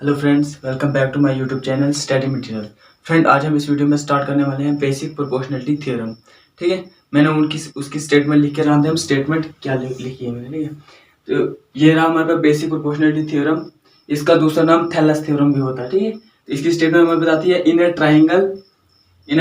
Hello friends, welcome back to my YouTube channel study material. Friend, आज हम इस video में स्टार्ट करने वाले हैं बेसिक प्रोपोर्शनलिटी थ्योरम। ठीक है, मैंने उसकी स्टेटमेंट लिख के रहा था। हम स्टेटमेंट क्या लिखी है मैंने, ठीक है। तो ये रहा हमारे पास बेसिक प्रोपोर्शनलिटी थ्योरम। इसका दूसरा नाम थेलस थ्योरम भी होता है। ठीक है, तो इसकी स्टेटमेंट हमें बताती है in a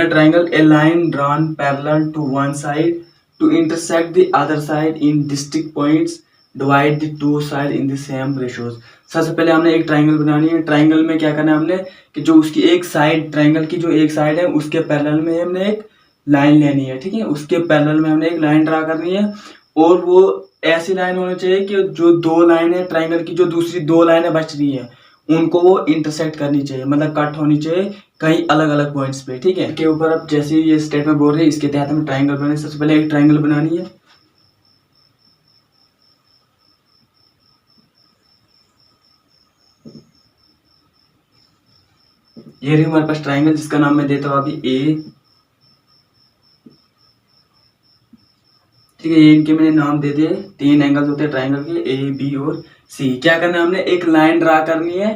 triangle a line drawn parallel to one side to intersect the other side in distinct points divide the two side in the same ratios. सबसे पहले हमने एक ट्राइंगल बनानी है। ट्राइंगल में क्या करना है हमने कि जो उसकी एक साइड, ट्राइंगल की जो एक साइड है उसके पैरेलल में हमने एक लाइन लेनी है। ठीक है, उसके पैरेलल में हमने एक लाइन ड्रा करनी है और वो ऐसी लाइन होनी चाहिए कि जो दो लाइन है ट्राइंगल की, जो दूसरी दो लाइनें बच रही है उनको वो इंटरसेक्ट करनी चाहिए, मतलब कट होनी चाहिए कहीं अलग अलग पॉइंट्स पे। ठीक है, के ऊपर अब जैसे ये स्टेटमेंट बोल रहे हैं इसके तहत हमें ट्राइंगल बनानी। सबसे पहले एक ट्राइंगल बनानी है। ये रही हमारे पास ट्राइंगल, जिसका नाम मैं देता हूँ अभी ए। ठीक है, ये इनके मैंने नाम दे दिए। तीन एंगल्स होते हैं ट्राइंगल के, ए बी और सी। क्या करना है हमने, एक लाइन ड्रा करनी है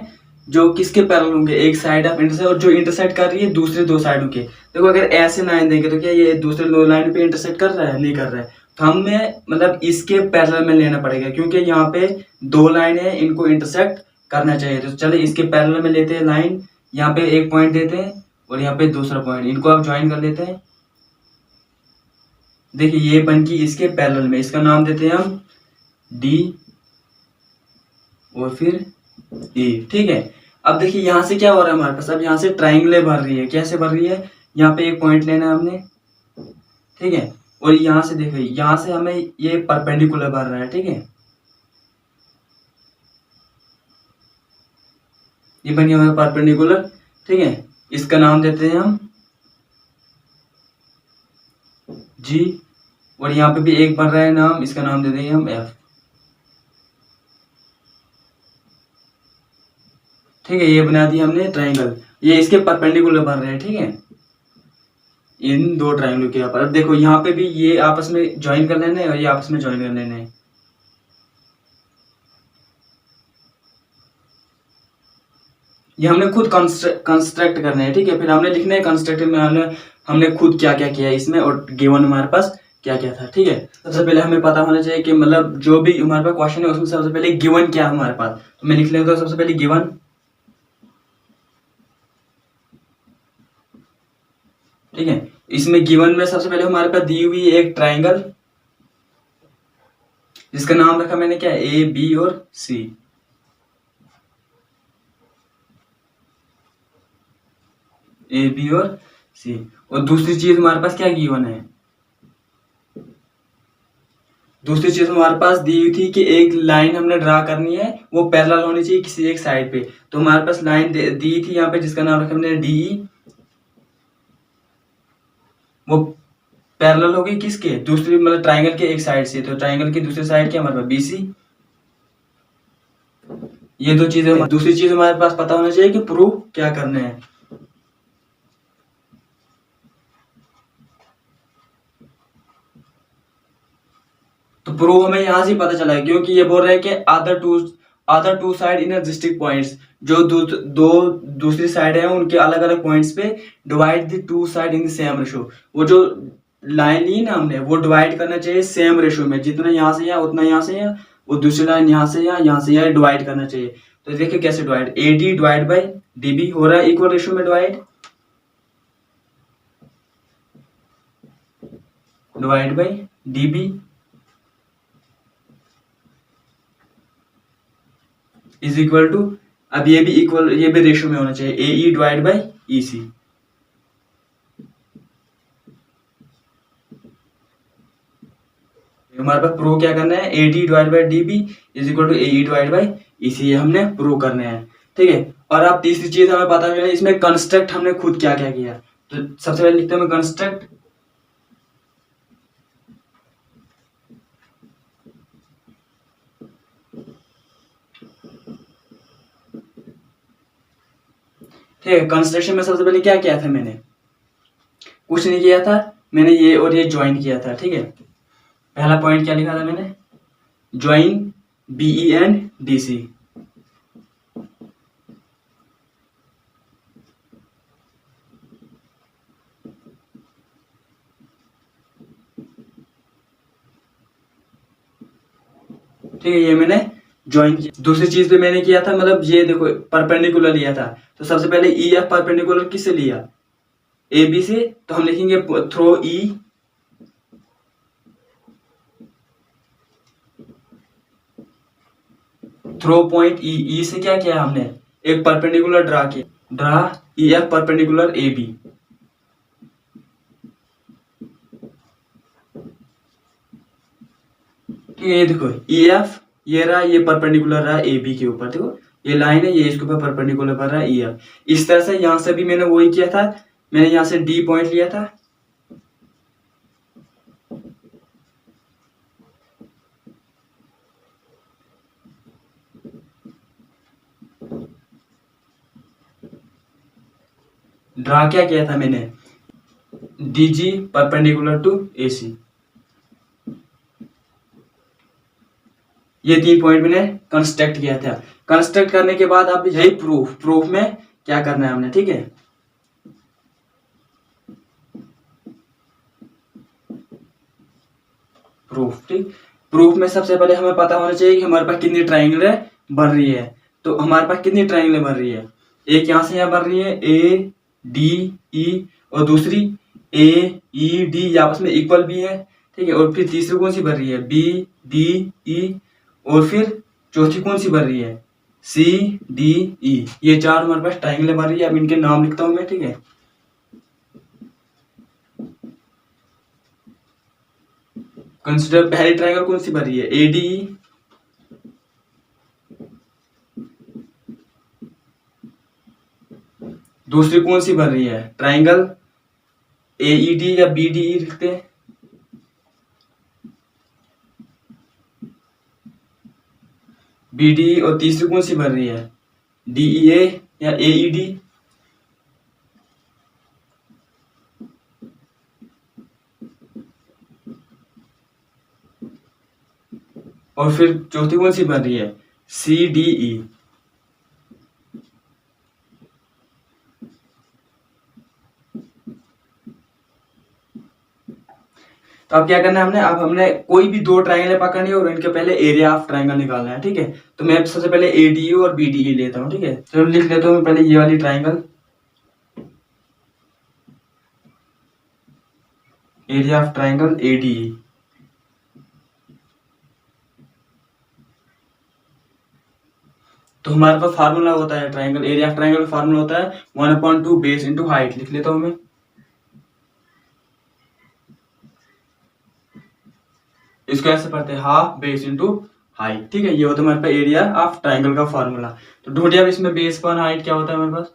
जो किसके पैरेलल होंगे, एक साइड ऑफ इंटरसेक्ट, और जो इंटरसेक्ट कर रही है दूसरे दो साइडों के। देखो, अगर ऐसे लाइन देंगे तो क्या ये दूसरे दो लाइन पे इंटरसेक्ट कर रहा है? नहीं कर रहा है। तो हमें मतलब इसके पैरेलल में लेना पड़ेगा, क्योंकि यहाँ पे दो लाइन है, इनको इंटरसेक्ट करना चाहिए। तो चले इसके पैरेलल में लेते हैं लाइन। यहाँ पे एक पॉइंट देते हैं और यहाँ पे दूसरा पॉइंट, इनको आप ज्वाइन कर लेते हैं। देखिए, ये बन की इसके पैरेलल में, इसका नाम देते हैं हम डी और फिर ए। ठीक है, अब देखिए यहाँ से क्या हो रहा है हमारे पास, अब यहाँ से ट्राइंगल भर रही है। कैसे भर रही है, यहाँ पे एक पॉइंट लेना है हमने। ठीक है, और यहाँ से देखिए, यहाँ से हमें ये परपेंडिकुलर भर रहा है। ठीक है, ये बन गया हमारा परपेंडिकुलर। ठीक है, इसका नाम देते हैं हम जी, और यहाँ पे भी एक बन रहा है नाम, इसका नाम दे देंगे हम एफ। ठीक है, ये बना दिया हमने ट्राइंगल। ये इसके परपेंडिकुलर बन रहे हैं। ठीक है, इन दो ट्राइंगल के ऊपर। अब देखो, यहाँ पे भी ये आपस में ज्वाइन कर लेना है और ये आपस में ज्वाइन कर लेना है। ये हमने खुद कंस्ट्रक्ट करना है। ठीक है, फिर हमने लिखना है कंस्ट्रक्ट में हमने खुद क्या क्या किया है इसमें, और गिवन हमारे पास क्या क्या था। ठीक है, सबसे पहले हमें पता होना चाहिए कि मतलब जो भी हमारे पास क्वेश्चन है उसमें सबसे पहले गिवन क्या है हमारे पास। तो मैं लिख लेता हूँ सबसे पहले गिवन। ठीक है, इसमें गिवन में सबसे पहले हमारे पास दी हुई एक ट्राइंगल, जिसका नाम रखा मैंने क्या, ए बी और सी। ए बी और सी। और दूसरी चीज हमारे पास क्या गिवन है, दूसरी चीज हमारे पास दी हुई थी कि एक लाइन हमने ड्रा करनी है, वो पैरेलल होनी चाहिए किसी एक साइड पे। तो हमारे पास लाइन दी थी यहाँ पे, जिसका नाम रखा हमने डी। वो पैरेलल होगी किसके, दूसरी मतलब ट्राइंगल के एक साइड से। तो ट्राइंगल की दूसरी साइड क्या हमारे पास, बीसी। ये दो चीजें। दूसरी चीज हमारे पास पता होना चाहिए कि प्रूफ क्या करना है। तो प्रूफ हमें यहां से पता चला है, क्योंकि ये बोल रहे हैं कि other two side in distinct points, जो दो दूसरी साइड है उनके अलग अलग पॉइंट्स पे divide the two side in the same ratio. वो जो लाइन ली ना हमने, वो डिवाइड करना चाहिए सेम रेशियो में, जितना यहाँ से यहाँ उतना यहाँ से यहाँ, वो दूसरी लाइन यहाँ से यहाँ डिवाइड करना चाहिए। तो देखिए कैसे divide, A D divide by D B हो रहा है इक्वल रेशियो में divide by D B is equal to, अब ये भी इक्वल, ये भी रेशियो में होना चाहिए, ए ई डिवाइड बाई ई सी। हमारे पास प्रूव क्या करना है, A D divide by D B is equal to A E divide by E C, ये हमने प्रूव करने हैं। ठीक है, और अब तीसरी चीज हमें पता चला, इसमें कंस्ट्रक्ट हमने खुद क्या क्या किया। तो सबसे पहले लिखते हैं कंस्ट्रक्ट। ठीक है, कंस्ट्रक्शन में सबसे पहले क्या किया था मैंने, कुछ नहीं किया था, मैंने ये और ये ज्वाइन किया था। ठीक है, पहला पॉइंट क्या लिखा था मैंने, join B E and D C. ठीक है, ये मैंने ज्वाइन किया। दूसरी चीज पे मैंने किया था, मतलब ये देखो परपेंडिकुलर लिया था, तो सबसे पहले ई एफ परपेंडिकुलर किससे लिया, ए बी से, तो हम लिखेंगे through E, through point E, E से क्या किया हमने, एक परपेंडिकुलर ड्रा किया, draw E F perpendicular A B. ठीक है, ये देखो ई एफ ये रहा, ये परपेंडिकुलर रहा ए बी के ऊपर, देखो ये लाइन है, ये इसके ऊपर परपेंडिकुलर पर रहा ई एफ। इस तरह से यहां से भी मैंने वही किया था, मैंने यहां से डी पॉइंट लिया था, ड्रा क्या किया था मैंने, डी जी परपेंडिकुलर टू ए सी। ये 3 पॉइंट मैंने कंस्ट्रक्ट किया था। कंस्ट्रक्ट करने के बाद अब यही प्रूफ में क्या करना है हमने, ठीक है। प्रूफ, ठीक, प्रूफ में सबसे पहले हमें पता होना चाहिए कि हमारे पास कितनी ट्राइंगल बन रही है। तो हमारे पास कितनी ट्राइंगल बन रही है, एक यहां से यहां बन रही है ए डी ई, और दूसरी ए ई डी आपस में इक्वल भी है, ठीक है। और फिर तीसरी कौन सी बन रही है, बी डी ई, और फिर चौथी कौन सी बन रही है, सी डी ई। ये 4 हमारे पास ट्राइंगल बन रही है। अब इनके नाम लिखता हूं मैं, ठीक है। कंसिडर पहली ट्राइंगल कौन सी बन रही है, ए डी ई, दूसरी कौन सी बन रही है, ट्राइंगल ए ई डी या बी डी ई लिखते हैं, बी डी ई। और तीसरी कौन सी बन रही है, डी ई ए या ए ई डी। और फिर चौथी कौन सी बन रही है, सी डी ई। तो अब क्या करना है हमने, अब हमने कोई भी 2 ट्राइंगल पकड़नी है और इनके पहले एरिया ऑफ ट्राइंगल निकालना है, ठीक है। तो मैं सबसे पहले ए डी और बी डी ई लेता हूँ, ठीक है। चलो लिख लेता हूँ मैं पहले ये वाली triangle, area of triangle A D E. तो हमारे पास फार्मूला होता है triangle area of triangle, formula होता है 1/2 बेस इंटू हाइट। लिख लेता हूं मैं, इसको ऐसे पढ़ते हैं हाफ बेस इंटू हाइट, ठीक है। ये होता है हमारे पास एरिया ऑफ ट्राइंगल का फार्मूला। तो ढूंढिए अब इसमें बेस पर हाइट क्या होता है हमारे पास,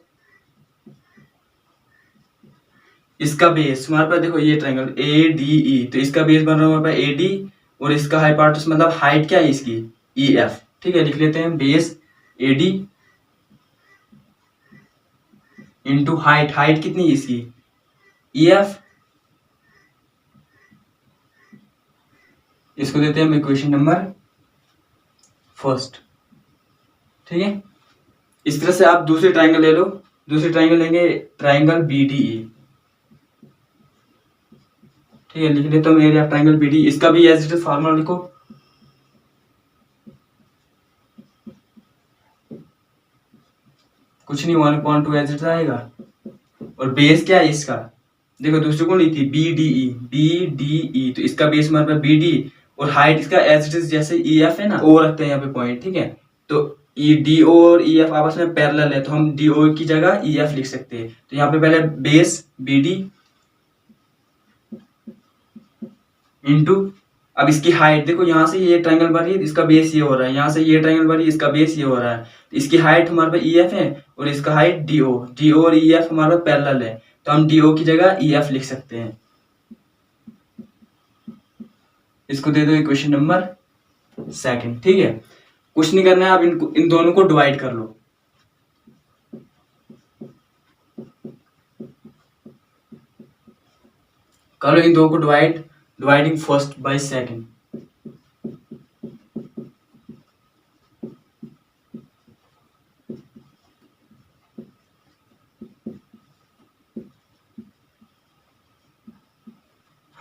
इसका बेस हमारे पास देखो ये ट्राइंगल ए डी ई, तो इसका बेस बन रहा है हमारे पास ए डी, और इसका हाइपोटेनस मतलब हाइट क्या है इसकी, ई एफ, ठीक है। लिख लेते हैं base A D into height, height कितनी है इसकी, ई एफ। इसको देते हैं हम इक्वेशन नंबर फर्स्ट, ठीक है। इस तरह से आप दूसरी ट्राइंगल ले लो, दूसरी ट्राइंगल लेंगे ट्राइंगल बी डी ई, ठीक है। लिख लेता हूँ एरिया ट्राइंगल बी डी, इसका भी एज इट इज फार्मूला लिखो, कुछ नहीं 1/2 एज इट इज आएगा। और बेस क्या है इसका, देखो दूसरी कौन ली थी, B D E, B D E, तो इसका बेस हमारे पास बी डी, और हाइट इसका एज इट इज जैसे ई एफ है ना, ओ रखते हैं यहाँ पे पॉइंट, ठीक है। तो ई डी ओ और ई एफ आपस में पैरेलल है, तो हम डी ओ की जगह ई एफ लिख सकते हैं। तो यहाँ पे पहले बेस बी डी इंटू, अब इसकी हाइट देखो, यहाँ से ये ट्रायंगल बन रही है, इसका बेस ये हो रहा है, यहाँ से ये ट्रायंगल बन रही है, इसका बेस ये हो रहा है। तो इसकी हाइट हमारे पास ई एफ है, और इसका height D O, D O और ई एफ हमारे पास पैरेलल है, तो हम डी ओ की जगह ई एफ लिख सकते हैं। इसको दे दो इक्वेशन नंबर सेकंड, ठीक है। कुछ नहीं करना है, आप इन दोनों को डिवाइड कर लो। करो इन दो को divide, dividing first by second.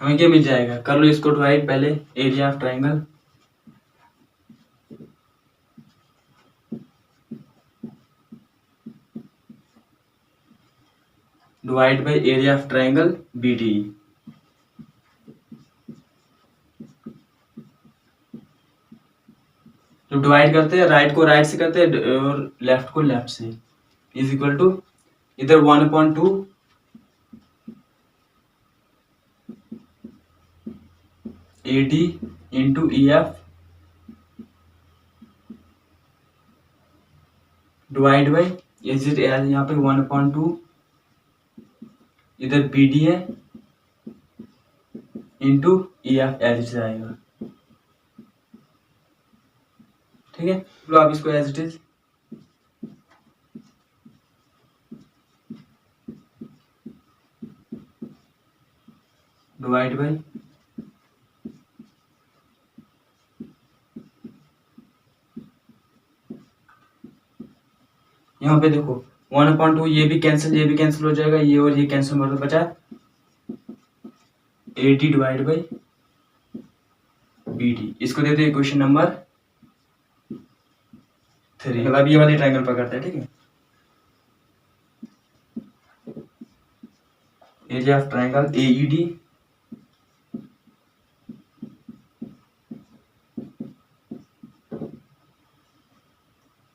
हमें क्या मिल जाएगा, कर लो इसको डिवाइड पहले, area of triangle divide by area of triangle B D. तो डिवाइड करते हैं, राइट को राइट से करते हैं और लेफ्ट को लेफ्ट से, इज इक्वल टू इधर 1/2 AD into EF divide by यहाँ पे 1/2 इधर BD है इंटू EF एज इट आएगा। ठीक है, तो आप इसको as it is divide by यहाँ पे देखो 1/2 ये भी कैंसिल हो जाएगा, ये और ये कैंसिल मतलब बचा AD डिवाइड बाई BD। इसको देते हैं क्वेश्चन नंबर 3। मतलब ये वाली ट्रायंगल पकड़ते हैं। ठीक है, area of triangle AED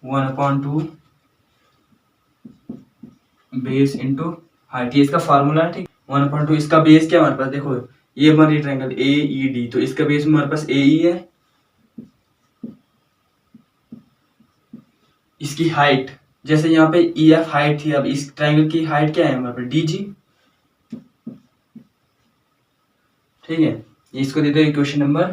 one upon two base into height, ये इसका फॉर्मूला है। ठीक, 1/2 इसका बेस क्या हमारे पास, देखो ये हमारी ट्रायंगल AED, तो इसका बेस हमारे पास AE है। इसकी हाइट जैसे यहाँ पे EF हाइट थी, अब इस ट्रायंगल की हाइट क्या है हमारे पास DG। ठीक है, इसको देते हैं क्वेश्चन नंबर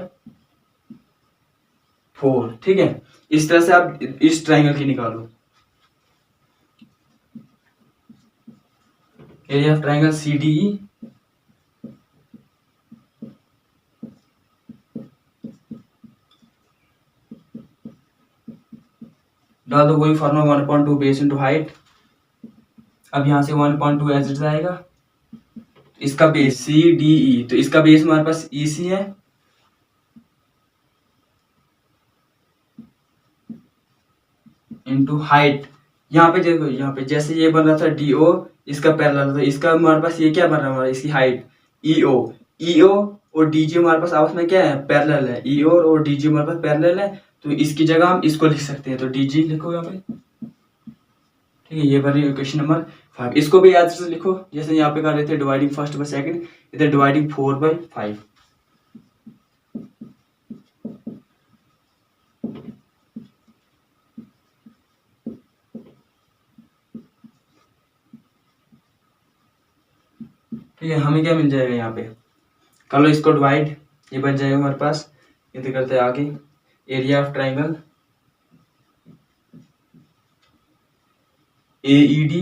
4। ठीक है, इस तरह से आप इस ट्रायंगल की निकालो। एरिया ऑफ ट्रायंगल CDE डाल दो वही फॉर्मूला 1/2 बेस इंटू हाइट। अब यहाँ से 1/2 एज इट आएगा, इसका बेस CDE, तो इसका बेस हमारे पास EC है इंटू हाइट। यहाँ पे देखो, यहाँ पे जैसे ये बन रहा था DO, इसका पैरेलल था, इसका हमारे पास ये क्या बन रहा है हमारा, इसकी हाइट EO और DG हमारे पास आपस में क्या है, पैरेलल है। EO और DG हमारे पास पैरेलल है, तो इसकी जगह हम इसको लिख सकते हैं, तो DG लिखो यहाँ पे। ठीक है, ये बनी क्वेश्चन नंबर 5। इसको भी याद से लिखो, जैसे यहाँ पे कर रहे थे डिवाइडिंग फर्स्ट बाय सेकंड, इधर डिवाइडिंग 4/5। ठीक है, हमें क्या मिल जाएगा यहाँ पे, कर लो इसको डिवाइड, ये बन जाएगा हमारे पास। ये करते हैं आगे, area of triangle AED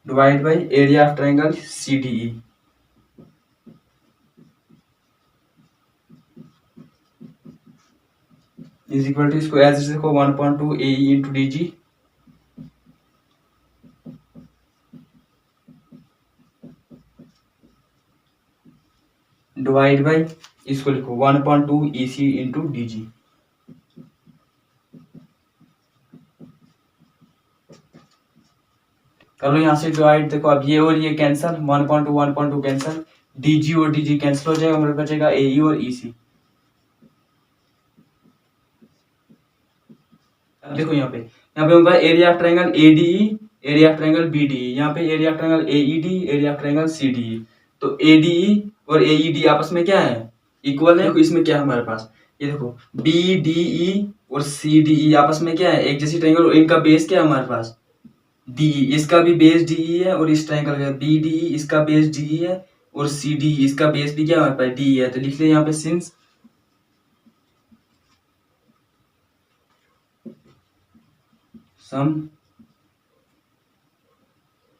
divide by area of triangle CDE। Is equal to, इसको एज इट देखो 1/2 AE into DG divide by, इसको लिखो 1/2 EC इंटू DG। कर लो यहाँ से डिवाइड, देखो अब ये और ये कैंसल, 1/2 कैंसल, DG और DG कैंसिल हो जाएगा, हमारे बचेगा AE और EC। अब देखो यहाँ पे होगा area of triangle ADE, area of triangle BDE, यहाँ पे area of triangle AED, area of triangle CDE। तो ADE और AED आपस में क्या है, इक्वल है। इसमें क्या है हमारे पास, ये देखो BDE और CDE आपस में क्या है, एक जैसी ट्रायंगल, इनका बेस क्या है हमारे पास DE, इसका भी बेस DE है, और इस ट्रायंगल का BDE, इसका बेस DE है, और CDE इसका बेस भी क्या है हमारे पास DE है। तो लिख ले यहाँ पे सिंस सम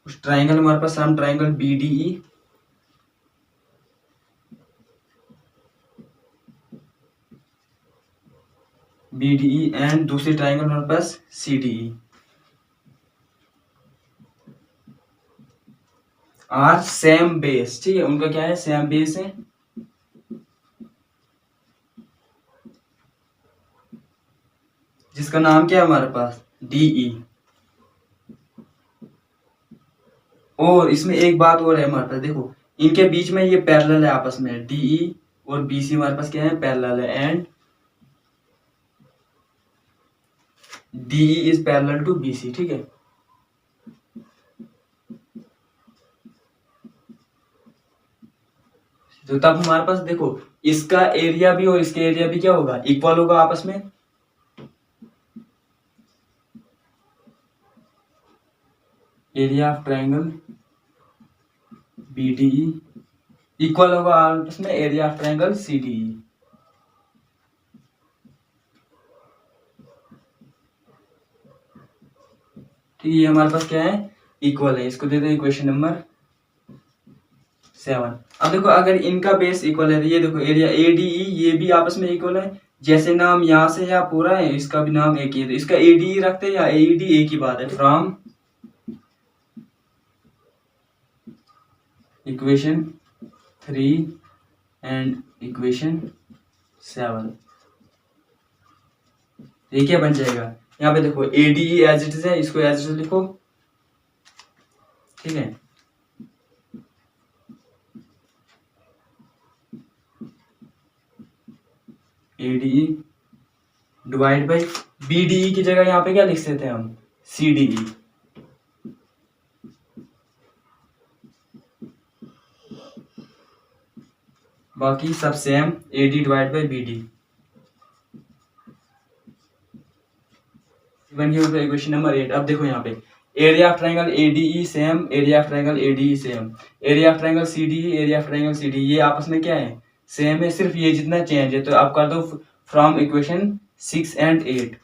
उस ट्रायंगल हमारे पास सम ट्रायंगल BDE एंड दूसरी ट्रायंगल हमारे पास CDE आर सेम बेस। ठीक है, उनका क्या है, सेम बेस है। जिसका नाम क्या है हमारे पास, DE। और इसमें एक बात और है हमारे पास, देखो इनके बीच में ये पैरेलल है आपस में, DE और BC हमारे पास क्या है, पैरेलल है, and DE is parallel to BC, ठीक है। तो तब हमारे पास देखो इसका एरिया भी और इसका एरिया भी क्या होगा, इक्वल होगा आपस में। Area of triangle BDE equal होगा आपस में एरिया ऑफ ट्रायंगल CDE। ठीक है, ये हमारे पास क्या है, इक्वल है। इसको दे दो इक्वेशन नंबर 7। अब देखो अगर इनका बेस इक्वल है, ये देखो एरिया ADE ये भी आपस में इक्वल है। जैसे नाम यहाँ से या पूरा है, इसका भी नाम एक ही है, इसका ADE रखते हैं या AED, एक ही बात है। फ्रॉम इक्वेशन 3 एंड इक्वेशन 7 ये क्या बन जाएगा, यहाँ पे देखो ADE एज इट इज है, इसको एज इट इज लिखो, ठीक है। ADE डिवाइड बाई BDE की जगह यहाँ पे क्या लिख सकते हैं हम, CDE। बाकी सब same, AD divide by BD। Equation number 8। अब देखो यहाँ पे area of triangle ADE same, area of triangle ADE same, area of triangle CDE, area of triangle CDE ये आपस में क्या है, सेम है, सिर्फ ये जितना चेंज है। तो आप कर दो फ्रॉम इक्वेशन 6 एंड 8।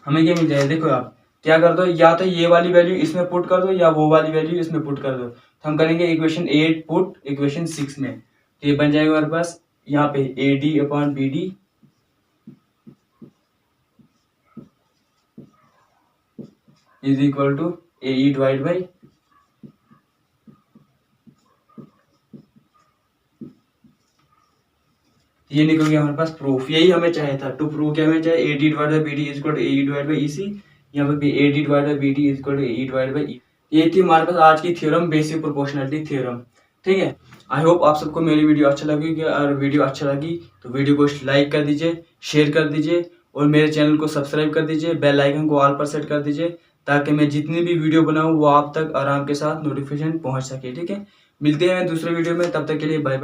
हमें क्या मिल जाएगा, देखो आप क्या कर दो, या तो ये वाली वैल्यू इसमें पुट कर दो या वो वाली वैल्यू इसमें पुट कर दो। तो हम करेंगे इक्वेशन 8 पुट इक्वेशन 6 में, तो ये बन जाएगा हमारे पास यहाँ पे AD upon BD is equal to AE divide by ये निकल गया हमारे पास प्रूफ। यही हमें चाहिए था, टू प्रूव क्या हमें चाहिए, AD divide by BD is equal to AE divide by EC। यहाँ पे भी AD divide by BD is equal to AE divide by E। ये थी हमारे पास आज की थ्योरम, बेसिक प्रोपोर्शनलिटी थ्योरम, ठीक है। आई होप आप सबको मेरी वीडियो अच्छा लगेगी, और वीडियो अच्छा लगी तो वीडियो को लाइक कर दीजिए, शेयर कर दीजिए, और मेरे चैनल को सब्सक्राइब कर दीजिए, बेल आइकन को ऑल पर सेट कर दीजिए, ताकि मैं जितनी भी वीडियो बनाऊँ वो आप तक आराम के साथ नोटिफिकेशन पहुँच सके, ठीक है। मिलते हैं दूसरे वीडियो में, तब तक के लिए बाय बाय।